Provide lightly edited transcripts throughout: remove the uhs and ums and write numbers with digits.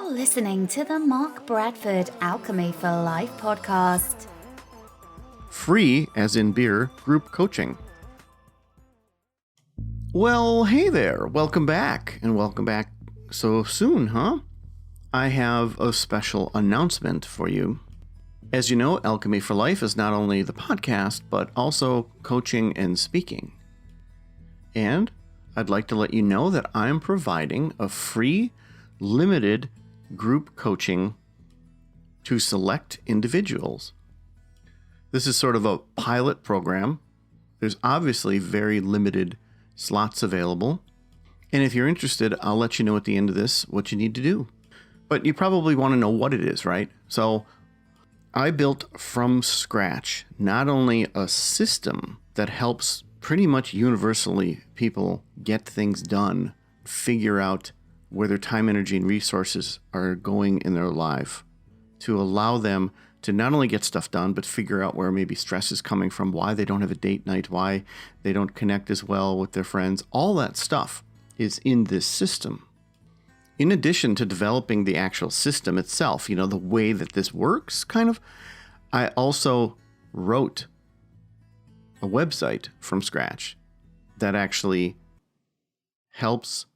You're listening to the Mark Bradford Alchemy for Life podcast. Free, as in beer, group coaching. Well, hey there. Welcome back. And welcome back so soon, huh? I have a special announcement for you. As you know, Alchemy for Life is not only the podcast, but also coaching and speaking. And I'd like to let you know that I'm providing a free, limited group coaching to select individuals. This is sort of a pilot program. There's obviously very limited slots available. And if you're interested, I'll let you know at the end of this what you need to do. But you probably want to know what it is, right? So I built from scratch not only a system that helps pretty much universally people get things done, figure out where their time, energy, and resources are going in their life, to allow them to not only get stuff done, but figure out where maybe stress is coming from, why they don't have a date night, why they don't connect as well with their friends. All that stuff is in this system. In addition to developing the actual system itself, the way that this works, kind of, I also wrote a website from scratch that actually helps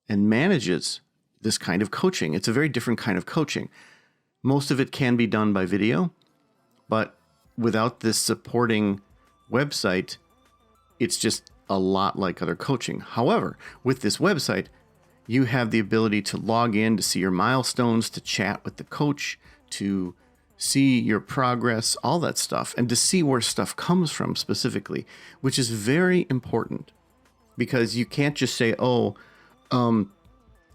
and manages this kind of coaching. It's a very different kind of coaching. Most of it can be done by video, but without this supporting website, it's just a lot like other coaching. However, with this website, you have the ability to log in to see your milestones, to chat with the coach, to see your progress, all that stuff, and to see where stuff comes from specifically, which is very important because you can't just say,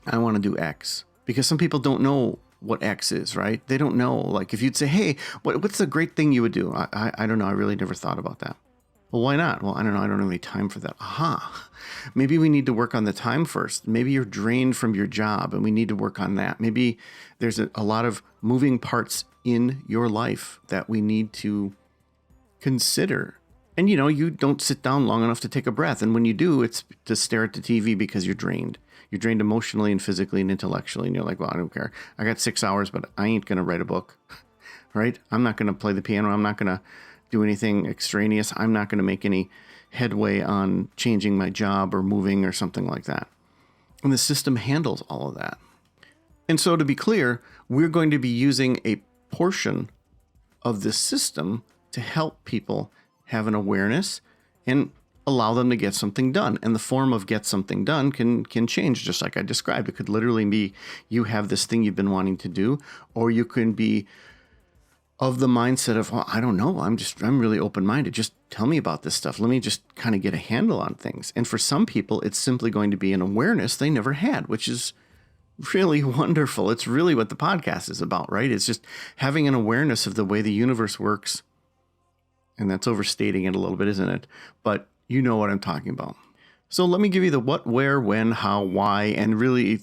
I want to do X, because some people don't know what X is, right? They don't know. Like if you'd say, hey, what's the great thing you would do? I don't know. I really never thought about that. Well, why not? Well, I don't know. I don't have any time for that. Aha. Maybe we need to work on the time first. Maybe you're drained from your job and we need to work on that. Maybe there's a lot of moving parts in your life that we need to consider. And you don't sit down long enough to take a breath. And when you do, it's to stare at the TV because you're drained. You're drained emotionally and physically and intellectually. And you're like, well, I don't care. I got 6 hours, but I ain't going to write a book, right? I'm not going to play the piano. I'm not going to do anything extraneous. I'm not going to make any headway on changing my job or moving or something like that. And the system handles all of that. And so to be clear, we're going to be using a portion of this system to help people have an awareness and allow them to get something done. And the form of get something done can change, just like I described. It could literally be you have this thing you've been wanting to do, or you can be of the mindset of, well, I don't know, I'm really open-minded. Just tell me about this stuff. Let me just kind of get a handle on things. And for some people, it's simply going to be an awareness they never had, which is really wonderful. It's really what the podcast is about, right? It's just having an awareness of the way the universe works. And that's overstating it a little bit, isn't it? But you know what I'm talking about. So let me give you the what, where, when, how, why, and really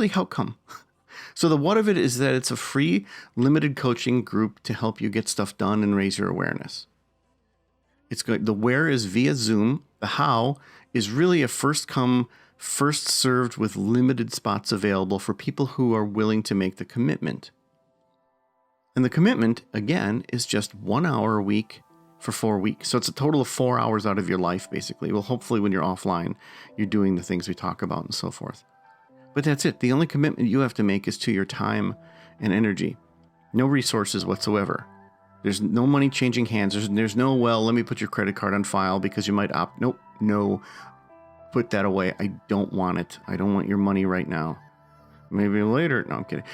how come. So the what of it is that it's a free, limited coaching group to help you get stuff done and raise your awareness. The where is via Zoom. The how is really a first come, first served with limited spots available for people who are willing to make the commitment. And the commitment, again, is just 1 hour a week for 4 weeks. So it's a total of 4 hours out of your life, basically. Well, hopefully when you're offline, you're doing the things we talk about and so forth. But that's it. The only commitment you have to make is to your time and energy. No resources whatsoever. There's no money changing hands. There's no, well, let me put your credit card on file because you might opt. Nope. No. Put that away. I don't want it. I don't want your money right now. Maybe later. No, I'm kidding.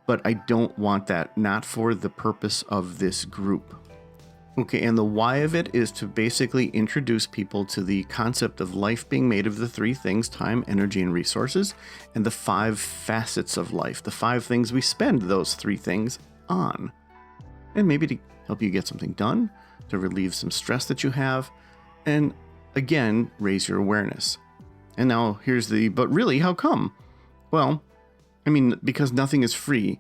But I don't want that. Not for the purpose of this group. Okay, and the why of it is to basically introduce people to the concept of life being made of the three things: time, energy, and resources, and the 5 facets of life, the 5 things we spend those 3 things on. And maybe to help you get something done, to relieve some stress that you have, and again, raise your awareness. And now here's but really, how come? Well, because nothing is free.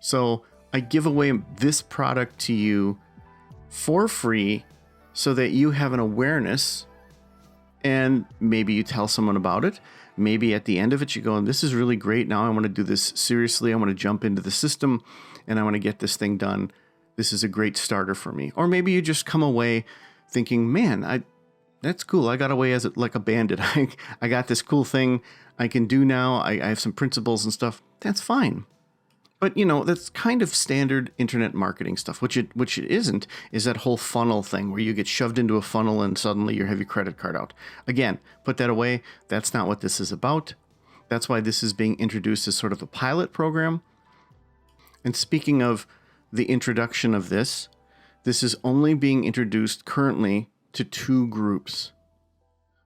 So I give away this product to you for free so that you have an awareness, and maybe you tell someone about it. maybe at the end of it, you go, this is really great. Now I want to do this seriously. I want to jump into the system and I want to get this thing done. This is a great starter for me. Or maybe you just come away thinking, man, that's cool. I got away like a bandit. I got this cool thing I can do now. I have some principles and stuff. That's fine. But, that's kind of standard internet marketing stuff. Which it isn't, is that whole funnel thing where you get shoved into a funnel and suddenly you have your credit card out. Again, put that away. That's not what this is about. That's why this is being introduced as sort of a pilot program. And speaking of the introduction of this is only being introduced currently to 2 groups.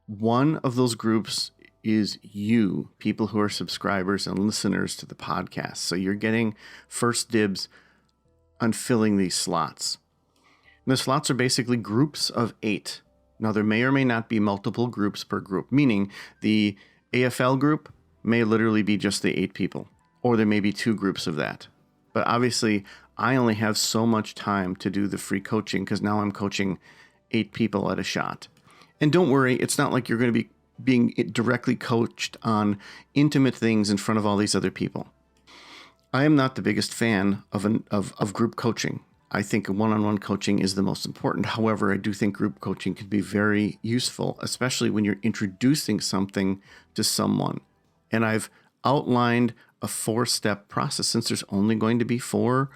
One of those groups is you, people who are subscribers and listeners to the podcast. So you're getting first dibs on filling these slots. And the slots are basically groups of 8. Now, there may or may not be multiple groups per group, meaning the AFL group may literally be just the 8 people, or there may be 2 groups of that. But obviously, I only have so much time to do the free coaching because now I'm coaching 8 people at a shot. And don't worry, it's not like you're going to be being directly coached on intimate things in front of all these other people. I am not the biggest fan of group coaching. I think one-on-one coaching is the most important. However, I do think group coaching can be very useful, especially when you're introducing something to someone. And I've outlined a 4-step process since there's only going to be 4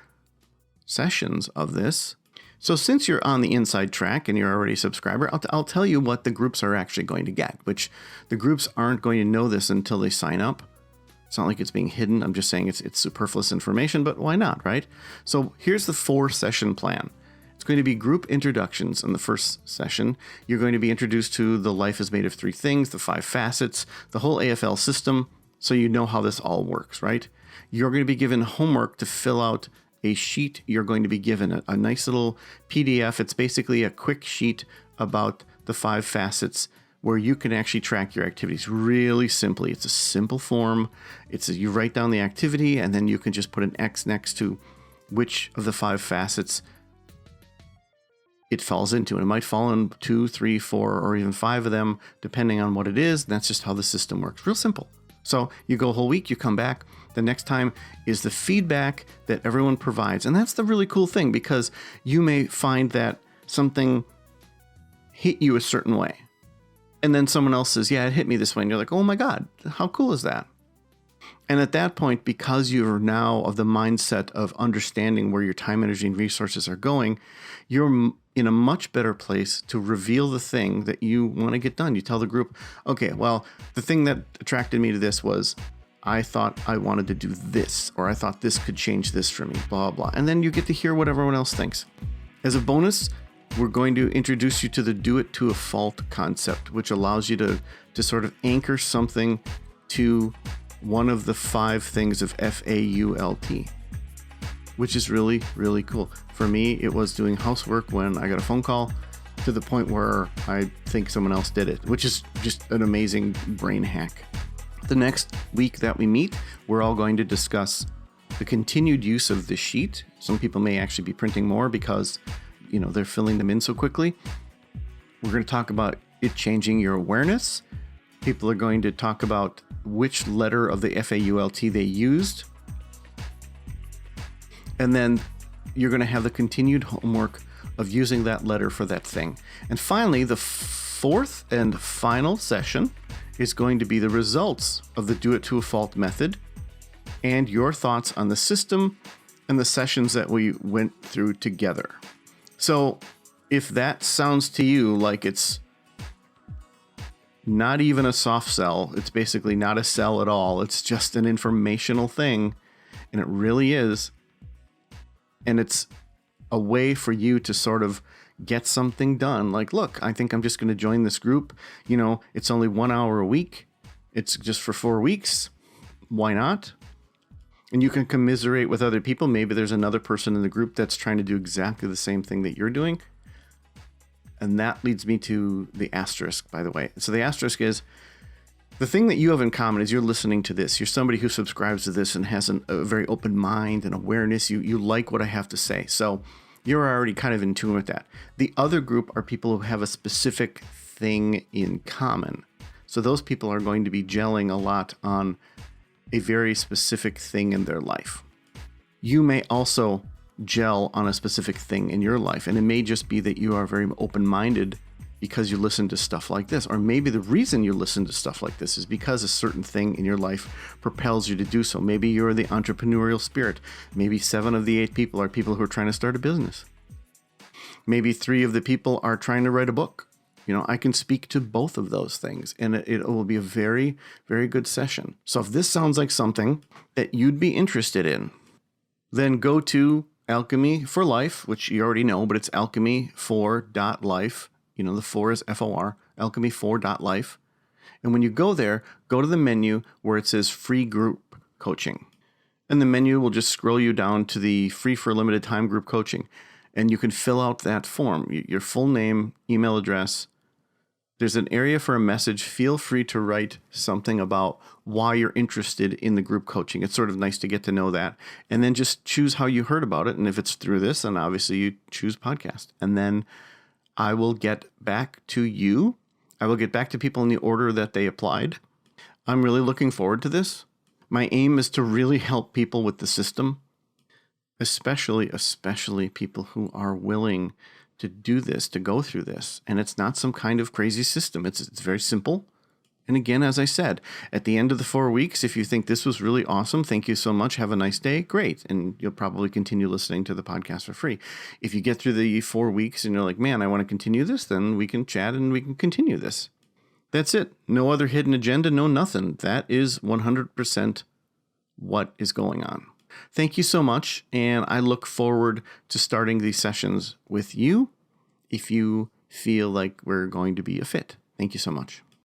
sessions of this. So since you're on the inside track and you're already a subscriber, I'll tell you what the groups are actually going to get, which the groups aren't going to know this until they sign up. It's not like it's being hidden. I'm just saying it's superfluous information, but why not, right? So here's the 4-session plan. It's going to be group introductions in the first session. You're going to be introduced to the Life is Made of 3 Things, the 5 facets, the whole AFL system, so you know how this all works, right? You're going to be given homework to fill out a sheet. You're going to be given a nice little PDF. It's basically a quick sheet about the 5 facets where you can actually track your activities really simply. It's a simple form. You write down the activity and then you can just put an X next to which of the 5 facets it falls into. And it might fall in 2, 3, 4, or even 5 of them, depending on what it is. That's just how the system works. Real simple. So you go a whole week, you come back. The next time is the feedback that everyone provides. And that's the really cool thing, because you may find that something hit you a certain way. And then someone else says, yeah, it hit me this way. And you're like, oh my God, how cool is that? And at that point, because you're now of the mindset of understanding where your time, energy, and resources are going, you're in a much better place to reveal the thing that you want to get done. You tell the group, okay, well, the thing that attracted me to this was I thought I wanted to do this, or I thought this could change this for me, blah, blah. And then you get to hear what everyone else thinks. As a bonus, we're going to introduce you to the do it to a fault concept, which allows you to sort of anchor something to one of the 5 things of FAULT, which is really, really cool. For me, it was doing housework when I got a phone call to the point where I think someone else did it, which is just an amazing brain hack. The next week that we meet, we're all going to discuss the continued use of the sheet. Some people may actually be printing more because, they're filling them in so quickly. We're going to talk about it changing your awareness. People are going to talk about which letter of the FAULT they used. And then you're going to have the continued homework of using that letter for that thing. And finally, the 4th and final session is going to be the results of the do it to a fault method and your thoughts on the system and the sessions that we went through together. So if that sounds to you like it's not even a soft sell, it's basically not a sell at all, it's just an informational thing, and it really is, and it's a way for you to sort of get something done. Like, look, I think I'm just going to join this group. It's only 1 hour a week. It's just for 4 weeks. Why not? And you can commiserate with other people. Maybe there's another person in the group that's trying to do exactly the same thing that you're doing. And that leads me to the asterisk, by the way. So the asterisk is the thing that you have in common is you're listening to this. You're somebody who subscribes to this and has a very open mind and awareness. You like what I have to say. So you're already kind of in tune with that. The other group are people who have a specific thing in common. So those people are going to be gelling a lot on a very specific thing in their life. You may also gel on a specific thing in your life, and it may just be that you are very open-minded because you listen to stuff like this. Or maybe the reason you listen to stuff like this is because a certain thing in your life propels you to do so. Maybe you're the entrepreneurial spirit. Maybe 7 of the 8 people are people who are trying to start a business. Maybe 3 of the people are trying to write a book. I can speak to both of those things, and it will be a very, very good session. So if this sounds like something that you'd be interested in, then go to Alchemy for Life, which you already know, but it's alchemy4.life. The 4 is FOR, alchemy4.life. And when you go there, go to the menu where it says free group coaching. And the menu will just scroll you down to the free for a limited time group coaching. And you can fill out that form, your full name, email address. There's an area for a message. Feel free to write something about why you're interested in the group coaching. It's sort of nice to get to know that. And then just choose how you heard about it. And if it's through this, then obviously you choose podcast. And then I will get back to you. I will get back to people in the order that they applied. I'm really looking forward to this. My aim is to really help people with the system, especially people who are willing to do this, to go through this. And it's not some kind of crazy system. It's very simple. And again, as I said, at the end of the 4 weeks, if you think this was really awesome, thank you so much. Have a nice day. Great. And you'll probably continue listening to the podcast for free. If you get through the 4 weeks and you're like, man, I want to continue this, then we can chat and we can continue this. That's it. No other hidden agenda, no nothing. That is 100% what is going on. Thank you so much. And I look forward to starting these sessions with you if you feel like we're going to be a fit. Thank you so much.